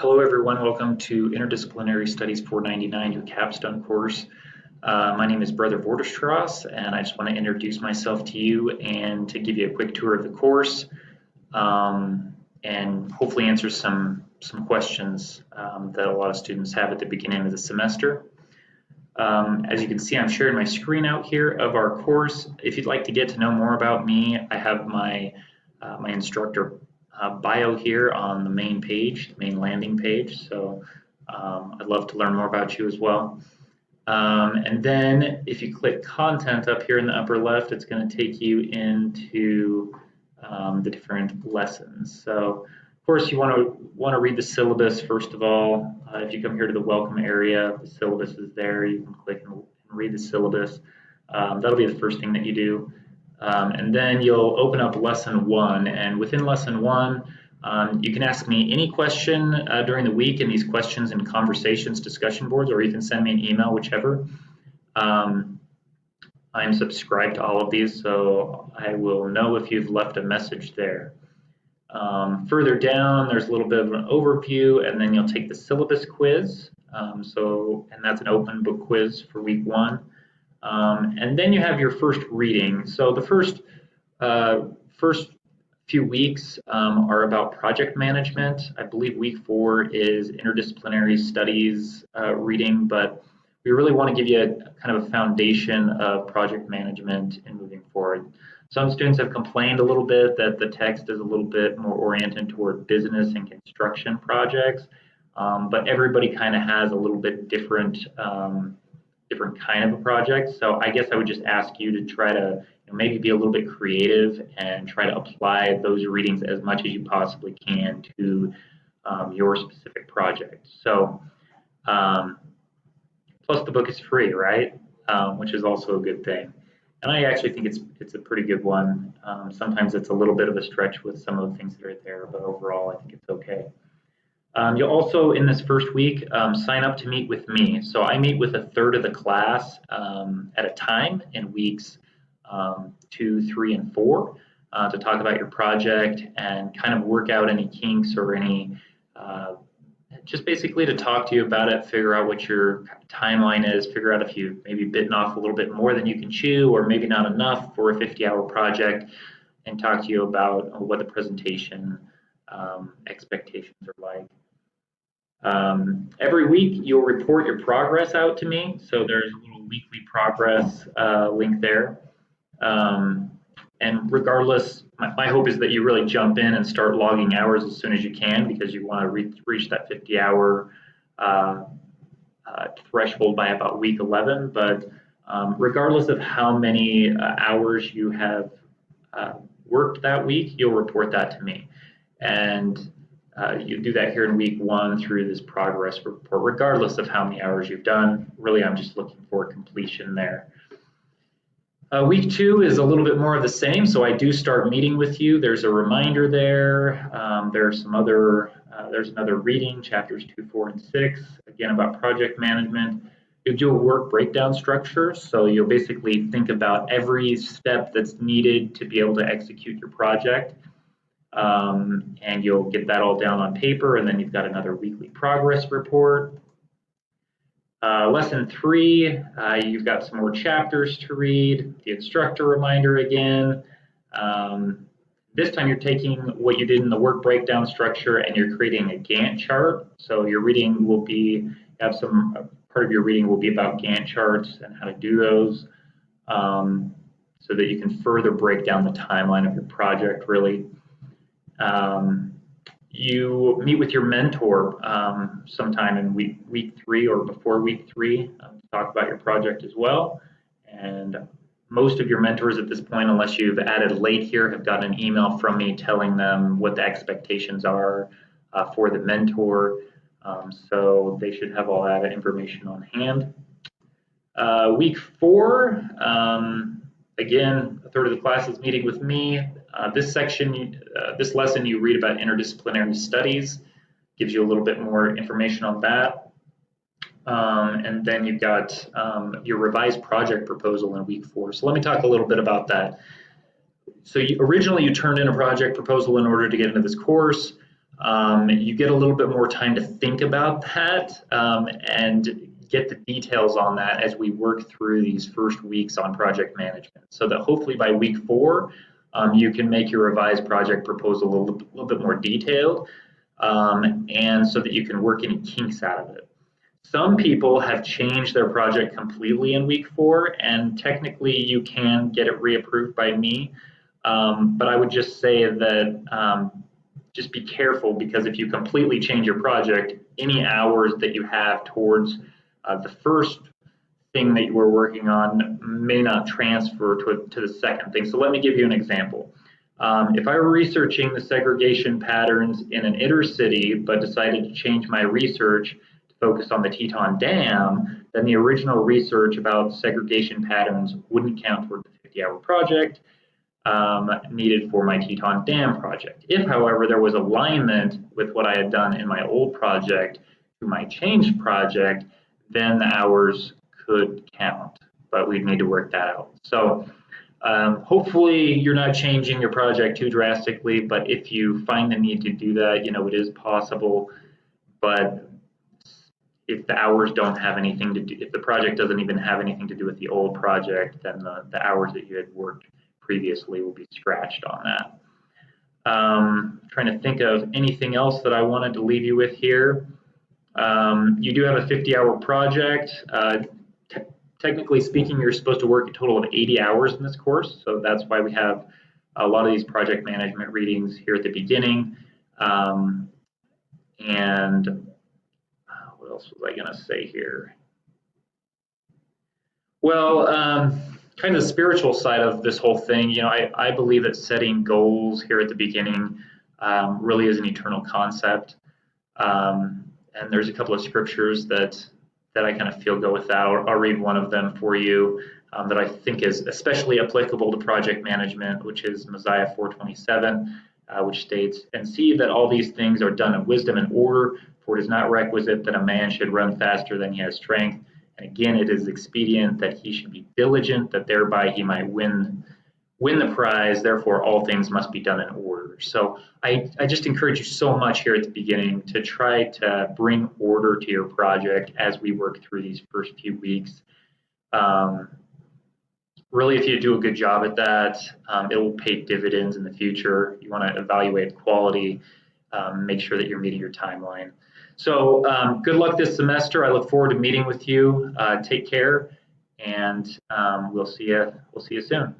Hello everyone, welcome to Interdisciplinary Studies 499, your capstone course. My name is Brother Vorderstrass, and I just want to introduce myself to you and to give you a quick tour of the course, and hopefully answer some questions that a lot of students have at the beginning of the semester. As you can see, I'm sharing my screen out here of our course. If you'd like to get to know more about me, I have my instructor bio here on the main page, the main landing page. So I'd love to learn more about you as well. And then if you click content up here in the upper left, it's going to take you into the different lessons. So of course you want to read the syllabus first of all. If you come here to the welcome area, the syllabus is there. You can click and read the syllabus. That'll be the first thing that you do. And then you'll open up lesson 1, and within lesson 1 you can ask me any question during the week in these questions and conversations discussion boards, or you can send me an email, whichever. I'm subscribed to all of these, so I will know if you've left a message there. Further down there's a little bit of an overview, and then you'll take the syllabus quiz, and that's an open book quiz for week 1. And then you have your first reading. So the first few weeks are about project management. I believe week 4 is interdisciplinary studies reading, but we really want to give you a kind of a foundation of project management in moving forward. Some students have complained a little bit that the text is a little bit more oriented toward business and construction projects, but everybody kind of has a little bit different kind of a project. So I guess I would just ask you to try to maybe be a little bit creative and try to apply those readings as much as you possibly can to your specific project. So plus the book is free, right? Which is also a good thing. And I actually think it's a pretty good one. Sometimes it's a little bit of a stretch with some of the things that are there, but overall I think it's okay. You'll also, in this first week, sign up to meet with me. So I meet with a third of the class at a time in weeks 2, 3, and 4 to talk about your project and kind of work out any kinks or any, just basically to talk to you about it, figure out what your timeline is, figure out if you've maybe bitten off a little bit more than you can chew or maybe not enough for a 50-hour project, and talk to you about what the presentation expectations are like. Every week you'll report your progress out to me, so there's a little weekly progress link there. And regardless, my hope is that you really jump in and start logging hours as soon as you can, because you want to reach that 50-hour threshold by about week 11. But regardless of how many hours you have worked that week, you'll report that to me. And you do that here in week 1 through this progress report, regardless of how many hours you've done. Really, I'm just looking for completion there. Week 2 is a little bit more of the same, so I do start meeting with you. There's a reminder there. There's another reading, chapters 2, 4, and 6, again about project management. You'll do a work breakdown structure, so you'll basically think about every step that's needed to be able to execute your project. And you'll get that all down on paper, and then you've got another weekly progress report. Lesson 3, you've got some more chapters to read, the instructor reminder again. This time you're taking what you did in the work breakdown structure and you're creating a Gantt chart. So your reading will be, part of your reading will be about Gantt charts and how to do those, so that you can further break down the timeline of your project, really. You meet with your mentor sometime in week 3 or before week 3 to talk about your project as well. And most of your mentors at this point, unless you've added late here, have gotten an email from me telling them what the expectations are for the mentor. So they should have all that information on hand. Week 4, again, a third of the class is meeting with me. This lesson you read about interdisciplinary studies, gives you a little bit more information on that. And then you've got your revised project proposal in week 4. So let me talk a little bit about that. So originally you turned in a project proposal in order to get into this course. You get a little bit more time to think about that and get the details on that as we work through these first weeks on project management, so that hopefully by week 4, you can make your revised project proposal a little bit more detailed, and so that you can work any kinks out of it. Some people have changed their project completely in week 4, and technically you can get it reapproved by me. But I would just say that just be careful, because if you completely change your project, any hours that you have towards the first thing that you were working on may not transfer to the second thing. So let me give you an example. If I were researching the segregation patterns in an intercity, but decided to change my research to focus on the Teton Dam, then the original research about segregation patterns wouldn't count toward the 50-hour project needed for my Teton Dam project. If, however, there was alignment with what I had done in my old project to my changed project, then the hours could count, but we'd need to work that out. So hopefully you're not changing your project too drastically, but if you find the need to do that, it is possible. But if the hours don't have anything to do, if the project doesn't even have anything to do with the old project, then the hours that you had worked previously will be scratched on that. Trying to think of anything else that I wanted to leave you with here. You do have a 50-hour project. Technically speaking, you're supposed to work a total of 80 hours in this course, so that's why we have a lot of these project management readings here at the beginning. And what else was I going to say here? Well, kind of the spiritual side of this whole thing, I believe that setting goals here at the beginning really is an eternal concept. And there's a couple of scriptures that I kind of feel go with that. I'll read one of them for you that I think is especially applicable to project management, which is Mosiah 4:27, which states, "And see that all these things are done in wisdom and order, for it is not requisite that a man should run faster than he has strength. And again, it is expedient that he should be diligent, that thereby he might win the prize. Therefore, all things must be done in order." So I just encourage you so much here at the beginning to try to bring order to your project as we work through these first few weeks. Really, if you do a good job at that, it will pay dividends in the future. You want to evaluate quality, make sure that you're meeting your timeline. So good luck this semester. I look forward to meeting with you. Take care, and we'll see you soon.